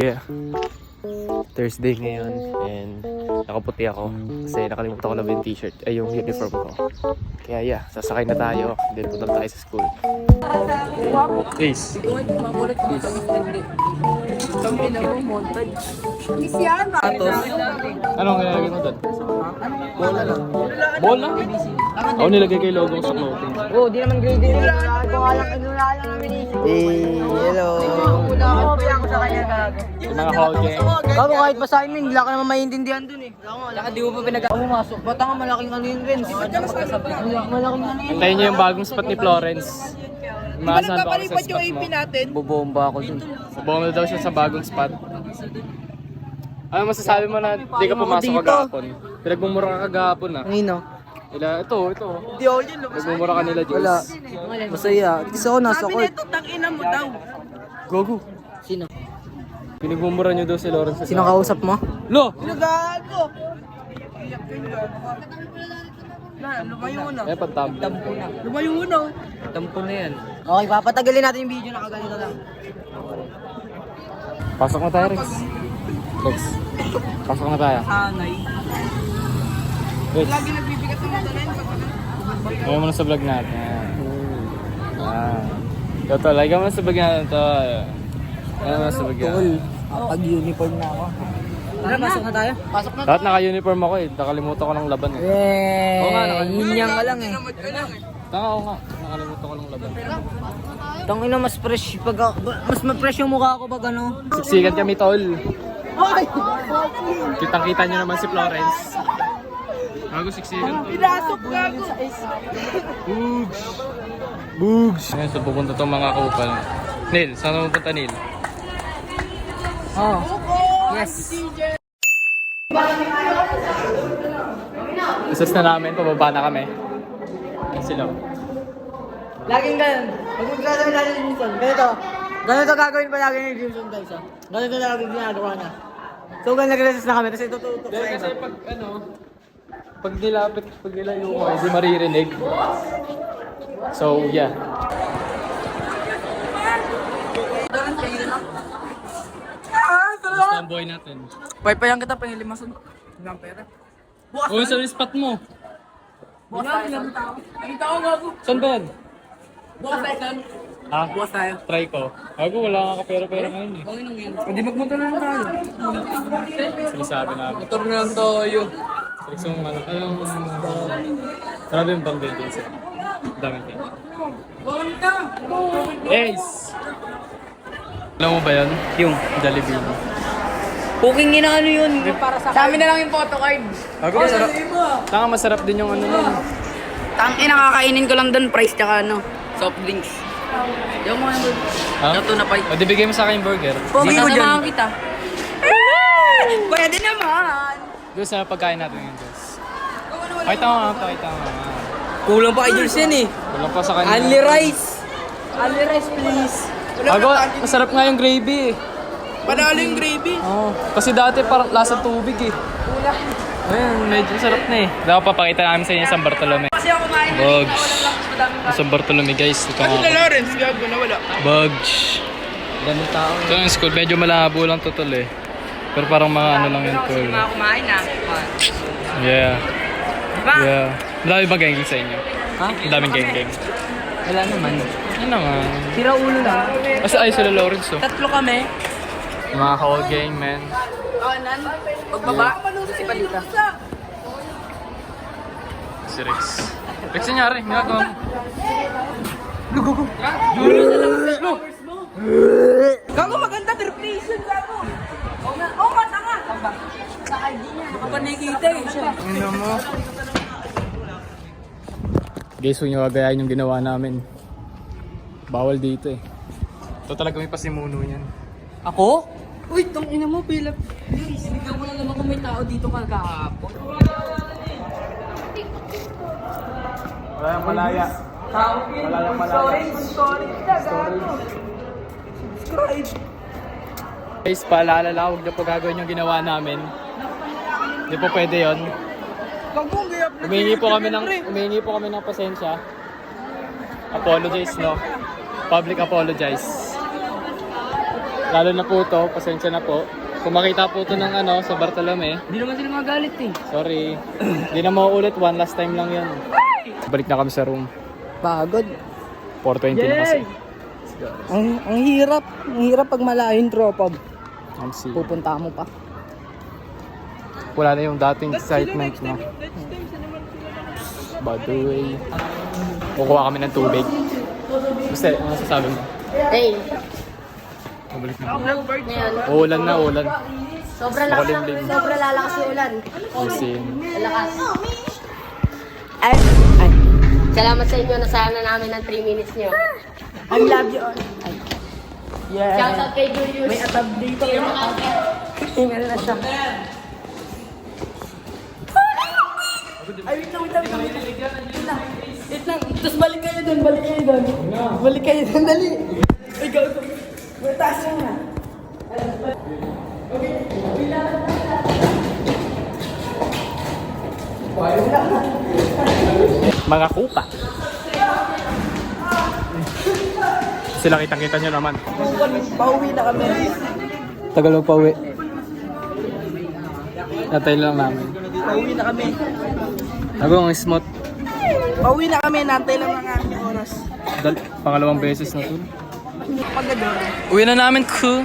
Yeah. Thursday ngayon and nakaputi ako kasi nakalimutan ko na ba yung t-shirt ay yung uniform ko. Kaya yeah, sasakay na tayo. Then punta tayo sa school. Please. Anong nilalagay mo doon? Bola lang. Bola? Ako nilagay kay logo sa clothing. Oo, di naman grade din. Wala lang namin eh. Hello. Wala ako sa kanya gago. Mga hoge. Bago kahit pa sa amin, wala ka naman maintindihan dun eh. Wala ka, di mo pa pinag-pumasok. Ba't nga malaking ano yun rin? Malaking ano yun. Antayin niyo yung bagong spot ni Florence. Maasahan pa ako sa spot mo. Bubomba ako dun. Bumili daw siya sa bagong spot. Ano masasabi mo na di ka pumasok kagahapon? Pinagmumura ka kagahapon na. Nino? Ito. Di ako yun. Nagmumura ka nila, Jules. Wala. Masaya. Kasi ako nasa court. Sabi nito, tangina mo daw. Gogo. Sino? Pinagmumura niyo daw si Lawrence. Sino kausap mo? Lo! Gago! Iyak ka yun, gago ka. Lumayo na. Pagtabla. Lumayo na. Tampo na yan. Okay, papatagalin natin yung video na kaganito lang. Pasok na tayo, Rex. Pasok na tayo. Hanay. Rex, Lagi nagbibigat ng mata na yun. lagay mo na sa vlog natin. Ito, lagay mo na sa vlog natin ito. Lagay mo na sa vlog natin. Pag-uniform na ako. Tara, pasok na tayo. Pasok na. Dapat naka-uniform ako eh. Nakalimutan ko ng laban eh. Oo nga, Yinyang ka lang eh. Tanga ako nga. Nakalimutan ko ng laban. Tangina mas fresh pag mas ma-fresh yung mukha ko pag ano. Siksikan kami, tol. Kitang-kita nyo naman si Florence. Bago siksikan. Pinasok, gago. Bugs! Ngayon, so pupunta itong mga kupal. Neil, saan na pupunta, Neil? Oh. Yes. Isas na namin, pababa na kami. Yan sila. Laging ganun. Pag magkasama natin yung Jimson, ganito gagawin pa lagi ni Jimson guys ah. Ganito na lagi ginagawa na. So ganun nag-recess na kami, kasi tututok na Kasi pag pag nilapit, pag nilayo ko, hindi maririnig. So, yeah. Basta ang buhay natin. Paypayan kita, pangilimasan. Hanggang pera. Uy, saan yung spot mo? Bukas tayo. Ang tao, gago. Saan ba yan? Bukas tayo. Ha? Bukas tayo. Try ko. Ako, wala nga kapera-pera ngayon eh. Hindi magmotor na lang tayo. Sinasabi namin. Motor na lang tayo. Seleksyon marami yung bang din sila. Daming din. Ace! Alam mo ba yun? Yung Jollibee. cooking ina ano yun. Sa amin na lang yung photo card. Ako masarap. Tanga masarap din yung ano nun. Tangina, nakakainin ko lang doon. Price tsaka ano, soft drinks. Yung mga nandun. Ha? Ito na pa. O di bigay mo sa akin yung burger. Pogi mo dyan. Masasamahan kita. Pwede naman. Doon sa pagkain natin ngayon, Diyos. Pakita mo nga, pakita mo nga. Kulang pa kay Jules yan eh. Walang pa sa kanya. Only rice. Only rice please. Ako, masarap nga yung gravy eh. Panalo yung gravy. Oo. Kasi dati parang lasa tubig eh. Ayun, medyo sarap na eh. Dapat papakita namin sa inyo San Bartolome. Kasi ako kumain na Bugs. madaming San Bartolome guys. Ito Kasi na nga. Lawrence, gago na wala. Bugs. Daming tao. Ito yung school, medyo malabo lang to tol eh. Pero parang mga ano lang yun Kasi tol. yung mga kumain na. Yeah. Diba? Yeah. Madami ba gang sa inyo? Ha? Madaming gang. Wala naman. Ano naman? Tira ulo lang. Kasi ay sila Lawrence oh. Tatlo kami. Mga whole gang man. Kanan. Pagbaba. Si Palita. Si Rex. Rex nangyari, ginagawa mo. Gago maganda, replacement gago. Oo nga, tanga. Nakapanikita eh. Ano mo? Guys, huwag nyo gagayain yung ginawa namin. Bawal dito eh. Ito talaga may pasimuno yan. Ako? Uy, tong ina mo, Pilap. Sinigaw mo lang naman kung may tao dito kagahapon. Wala yung malaya. Malayang malaya. Subscribe. Guys, paalala lang, huwag na po gagawin yung ginawa namin. Hindi po pwede yun. Humingi po kami ng pasensya. Apologize, no? Public apologize. Lalo na po to, pasensya na po. Kung makita po to ng ano, sa Bartolome, Hindi naman sila magalit eh. sorry. Hindi na mauulit, one last time lang yun. Balik na kami sa room. Pagod. 4:20 na kasi. Ang hirap. Ang hirap pag malayo yung tropa. MC. Pupunta mo pa. Wala na yung dating excitement na. By the way, kukuha kami ng tubig. Basta, ano sasabi mo? Hey, Mabalik na. ngayon, Uulan na, uulan. sobrang lalakas yung ulan. Kasi, Lalakas. Ay, salamat sa inyo, nasayang na namin ng 3 minutes nyo. I love you all. Yeah. Shout out kay Julius. May atab dito. Hingal na siya. Ay, wait lang. Wait lang. Tapos balik kayo doon. Balik kayo doon, dali. Ay, go. Mataas lang na. mga kupa. Sila kitang-kita nyo naman. Pauwi na kami. Tagal mo pauwi. Natay lang namin. Pauwi na kami. Ako ang smooth. Pauwi na kami. Nantay lang ng aming oras. Pangalawang beses na to. Pagador. Uwi na namin, ku.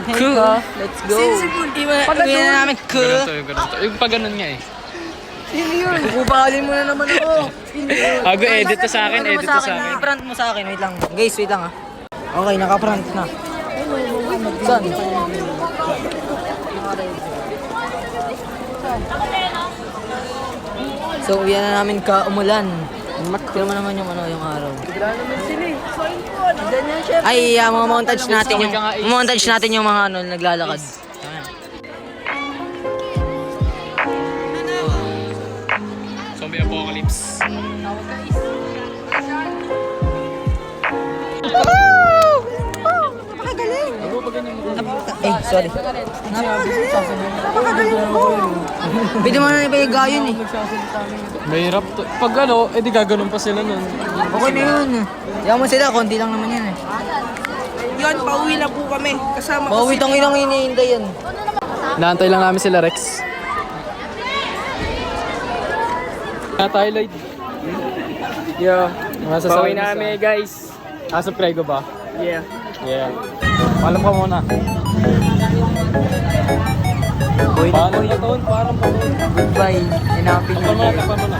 Hey, ka. Let's go. Uwi na namin, ku. Ganun to. Yung pag ganun nga eh. Sino yun? Kubalin mo na naman ako. Ago, edit to sa akin, edit to sa akin. I-front mo sa akin. Wait lang. Guys, wait lang ah. Okay, naka-front na. Saan? So, uwi na namin umulan. Tignan mo naman yung ano, yung araw. Ay, mga montage natin yung montage natin yung mga ano, naglalakad. Zombie apocalypse. Eh, sorry. Pwede mo na iba yun eh. Mahirap to. Pag ano, edi gaganon pa sila nun. Okay na yun. Yaman mo sila, konti lang naman yan eh. Yun, pauwi na po kami. Kasama ko Pauwi tang inang iniintay yan. Naantay lang namin sila, Rex. Tayo, Lloyd. Yo. Pauwi na kami, guys. Sa Prego ba? Yeah. Yeah. Paalam ka muna. Paalam ka, Ton. Paalam ka, Ton. Goodbye. Hanapin Takpan mo na, takpan mo na.